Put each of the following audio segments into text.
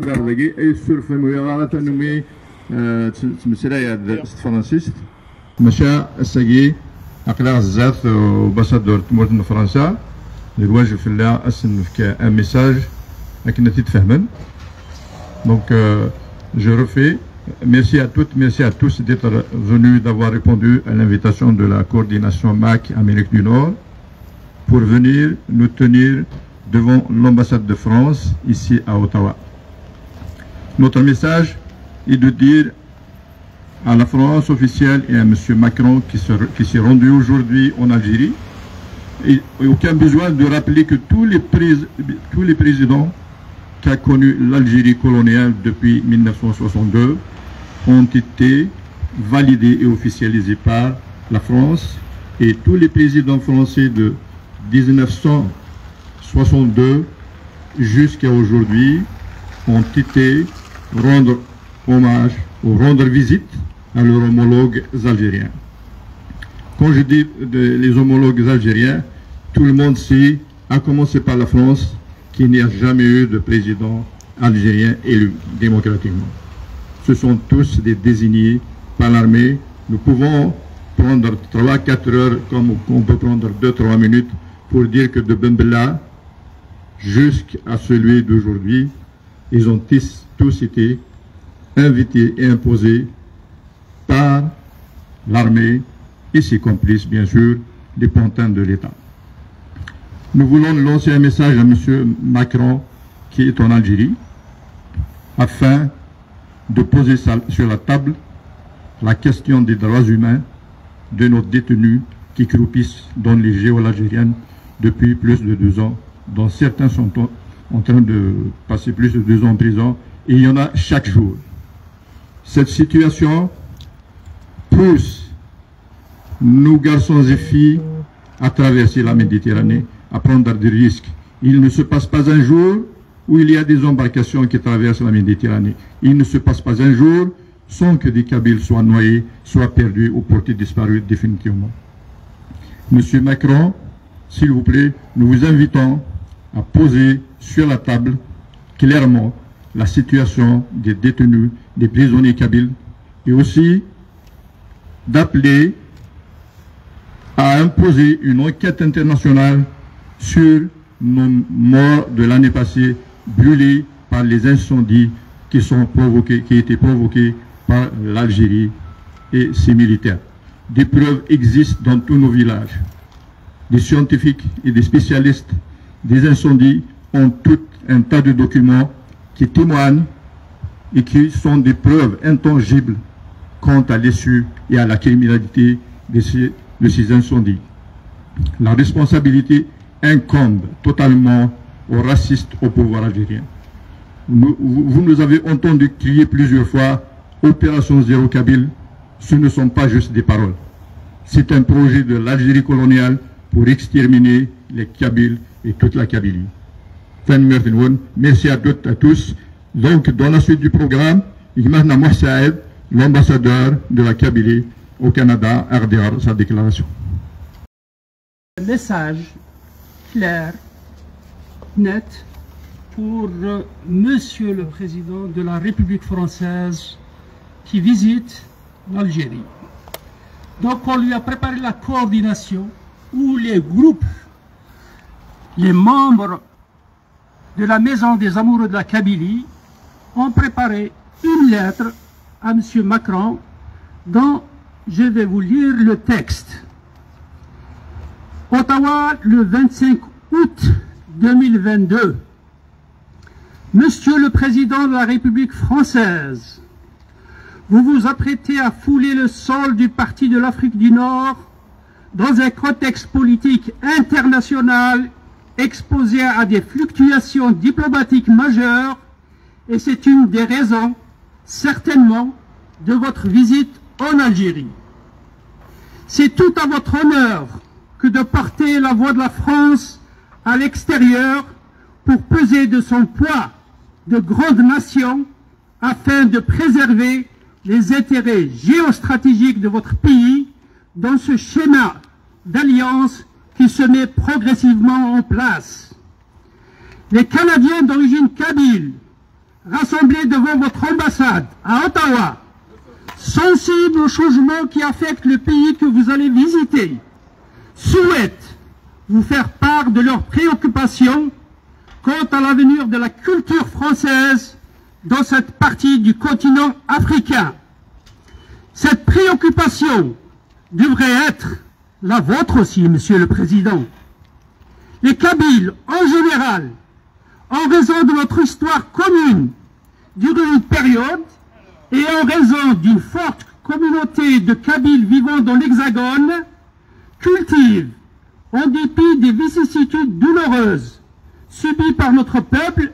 Darlegi ay surfem ويغارة نمي تمسلايا فرنسيست مشى الساقي أقلاع الزاف وباسادور تمورتنا فرنسا الواجب في الله أسن في un message لكن تتفهمن donc je refais merci à toutes, merci à tous d'être venus, d'avoir répondu à l'invitation de la coordination MAC Amérique du Nord pour venir nous tenir devant l'ambassade de France ici à Ottawa. Notre message est de dire à la France officielle et à M. Macron qui s'est rendu aujourd'hui en Algérie, et aucun besoin de rappeler que tous les présidents qui ont connu l'Algérie coloniale depuis 1962 ont été validés et officialisés par la France, et tous les présidents français de 1962 jusqu'à aujourd'hui ont été rendre hommage ou rendre visite à leurs homologues algériens. Quand je dis les homologues algériens, tout le monde sait, à commencer par la France, qu'il n'y a jamais eu de président algérien élu démocratiquement. Ce sont tous des désignés par l'armée. Nous pouvons prendre 3-4 heures comme on peut prendre 2-3 minutes pour dire que de Bembella jusqu'à celui d'aujourd'hui, ils ont tous été invités et imposés par l'armée et ses complices, bien sûr, des pantins de l'État. Nous voulons lancer un message à M. Macron, qui est en Algérie, afin de poser sur la table la question des droits humains de nos détenus qui croupissent dans les geôles algériennes depuis plus de 2 ans, dont certains sont en train de passer plus de 2 ans en prison, et il y en a chaque jour. Cette situation pousse nos garçons et filles à traverser la Méditerranée, à prendre des risques. Il ne se passe pas un jour où il y a des embarcations qui traversent la Méditerranée. Il ne se passe pas un jour sans que des Kabyles soient noyés, soient perdus ou portés disparus définitivement. Monsieur Macron, s'il vous plaît, nous vous invitons à poser sur la table clairement la situation des détenus, des prisonniers kabyles, et aussi d'appeler à imposer une enquête internationale sur nos morts de l'année passée brûlés par les incendies qui étaient provoqués par l'Algérie et ses militaires. Des preuves existent dans tous nos villages. Des scientifiques et des spécialistes des incendies ont tout un tas de documents qui témoignent et qui sont des preuves intangibles quant à l'issue et à la criminalité de ces incendies. La responsabilité incombe totalement aux racistes au pouvoir algérien. Vous nous avez entendu crier plusieurs fois « Opération Zéro Kabyle », ce ne sont pas juste des paroles. C'est un projet de l'Algérie coloniale pour exterminer les Kabyles et toute la Kabylie. Merci à toutes et à tous. Donc, dans la suite du programme, Imam Moussaïd, l'ambassadeur de la Kabylie au Canada, RDR, sa déclaration. Un message clair, net, pour Monsieur le Président de la République française qui visite l'Algérie. Donc, on lui a préparé la coordination où les groupes, les membres de la Maison des Amoureux de la Kabylie ont préparé une lettre à M. Macron dont je vais vous lire le texte. Ottawa, le 25 août 2022. Monsieur le Président de la République française, vous vous apprêtez à fouler le sol du Parti de l'Afrique du Nord dans un contexte politique international exposé à des fluctuations diplomatiques majeures, et c'est une des raisons, certainement, de votre visite en Algérie. C'est tout à votre honneur que de porter la voix de la France à l'extérieur pour peser de son poids de grande nation afin de préserver les intérêts géostratégiques de votre pays dans ce schéma d'alliance qui se met progressivement en place. Les Canadiens d'origine kabyle, rassemblés devant votre ambassade à Ottawa, sensibles aux changements qui affectent le pays que vous allez visiter, souhaitent vous faire part de leurs préoccupations quant à l'avenir de la culture française dans cette partie du continent africain. Cette préoccupation devrait être la vôtre aussi, Monsieur le Président. Les Kabyles, en général, en raison de notre histoire commune, durant une période, et en raison d'une forte communauté de Kabyles vivant dans l'Hexagone, cultivent, en dépit des vicissitudes douloureuses subies par notre peuple,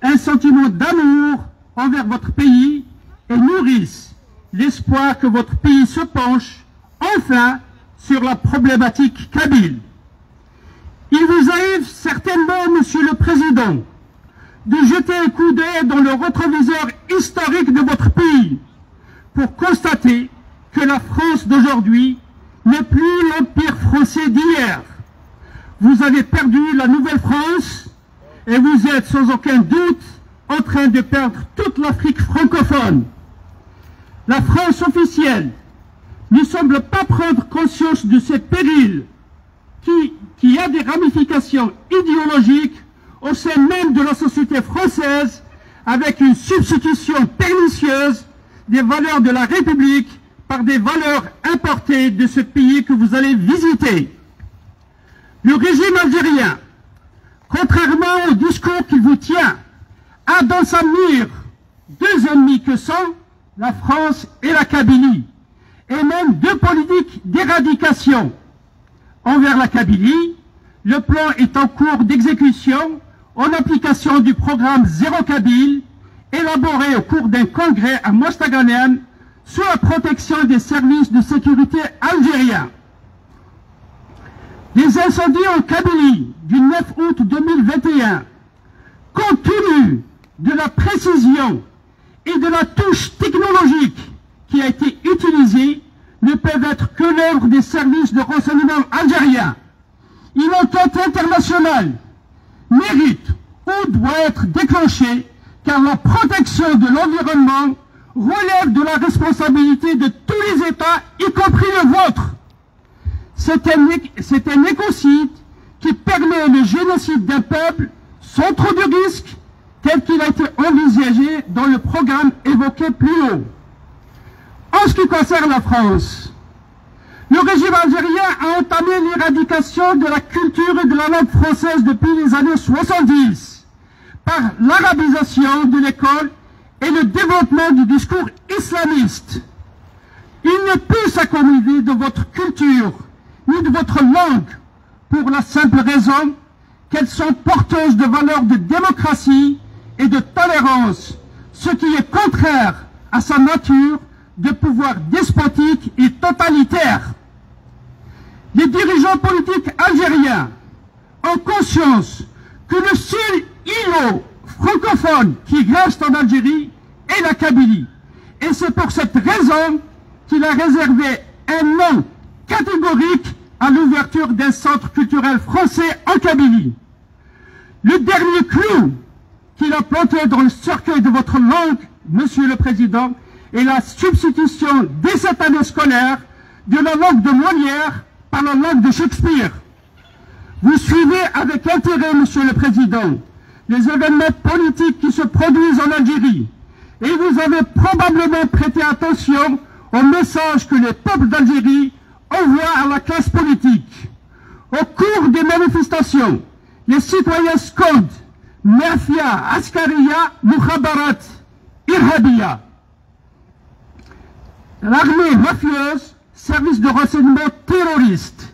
un sentiment d'amour envers votre pays et nourrissent l'espoir que votre pays se penche enfin sur la problématique kabyle. Il vous arrive certainement, Monsieur le Président, de jeter un coup d'œil dans le rétroviseur historique de votre pays pour constater que la France d'aujourd'hui n'est plus l'empire français d'hier. Vous avez perdu la Nouvelle-France et vous êtes sans aucun doute en train de perdre toute l'Afrique francophone. La France officielle ne semble pas prendre conscience de ces périls qui a des ramifications idéologiques au sein même de la société française, avec une substitution pernicieuse des valeurs de la République par des valeurs importées de ce pays que vous allez visiter. Le régime algérien, contrairement au discours qu'il vous tient, a dans sa mire deux ennemis que sont la France et la Kabylie, et même deux politiques d'éradication. Envers la Kabylie, le plan est en cours d'exécution en application du programme Zéro Kabyle, élaboré au cours d'un congrès à Mostaganem sous la protection des services de sécurité algériens. Les incendies en Kabylie du 9 août 2021, compte tenu de la précision et de la touche technologique qui a été utilisée, ne peuvent être que l'œuvre des services de renseignement algériens. Une enquête internationale mérite ou doit être déclenchée, car la protection de l'environnement relève de la responsabilité de tous les États, y compris le vôtre. C'est un écocide qui permet le génocide d'un peuple sans trop de risques, tel qu'il a été envisagé dans le programme évoqué plus haut. En ce qui concerne la France, le régime algérien a entamé l'éradication de la culture et de la langue française depuis les années 70 par l'arabisation de l'école et le développement du discours islamiste. Il ne peut s'accommoder de votre culture ni de votre langue pour la simple raison qu'elles sont porteuses de valeurs de démocratie et de tolérance, ce qui est contraire à sa nature de pouvoir despotique et totalitaire. Les dirigeants politiques algériens ont conscience que le seul îlot francophone qui reste en Algérie est la Kabylie. Et c'est pour cette raison qu'il a réservé un non catégorique à l'ouverture d'un centre culturel français en Kabylie. Le dernier clou qu'il a planté dans le cercueil de votre langue, Monsieur le Président, est la substitution dès cette année scolaire de la langue de Molière par la langue de Shakespeare. Vous suivez avec intérêt, Monsieur le Président, les événements politiques qui se produisent en Algérie, et vous avez probablement prêté attention au message que les peuples d'Algérie envoient à la classe politique. Au cours des manifestations, les citoyens scandent Mafia, Askaria, Mukhabarat, Irhabia. L'armée mafieuse, service de renseignement terroriste.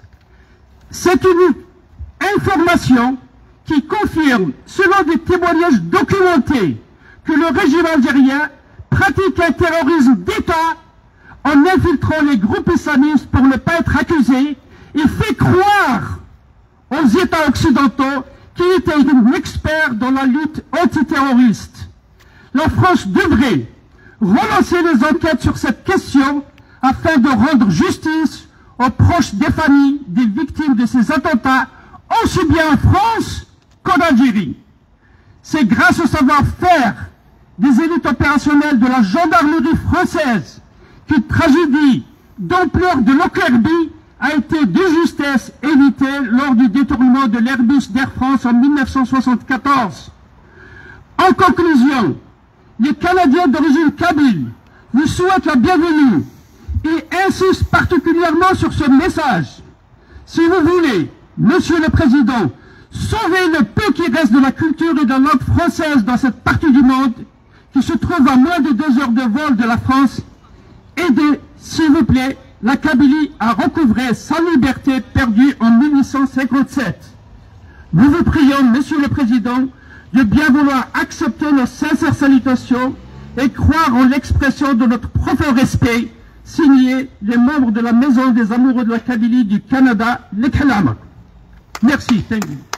C'est une information qui confirme, selon des témoignages documentés, que le régime algérien pratique un terrorisme d'État en infiltrant les groupes islamistes pour ne pas être accusés et fait croire aux États occidentaux qu'il était un expert dans la lutte antiterroriste. La France devrait relancer les enquêtes sur cette question afin de rendre justice aux proches des familles des victimes de ces attentats, aussi bien en France qu'en Algérie. C'est grâce au savoir-faire des élites opérationnelles de la gendarmerie française qu'une tragédie d'ampleur de Lockerbie a été de justesse évitée lors du détournement de l'Airbus d'Air France en 1974. En conclusion, les Canadiens d'origine kabyle vous souhaitent la bienvenue et insistent particulièrement sur ce message. Si vous voulez, Monsieur le Président, sauver le peu qui reste de la culture et de la langue française dans cette partie du monde, qui se trouve à moins de 2 heures de vol de la France, aidez, s'il vous plaît, la Kabylie à recouvrer sa liberté perdue en 1857. Nous vous prions, Monsieur le Président, de bien vouloir accepter nos sincères salutations et croire en l'expression de notre profond respect, signé les membres de la Maison des Amoureux de la Kabylie du Canada, les Kalama. Merci. Thank you.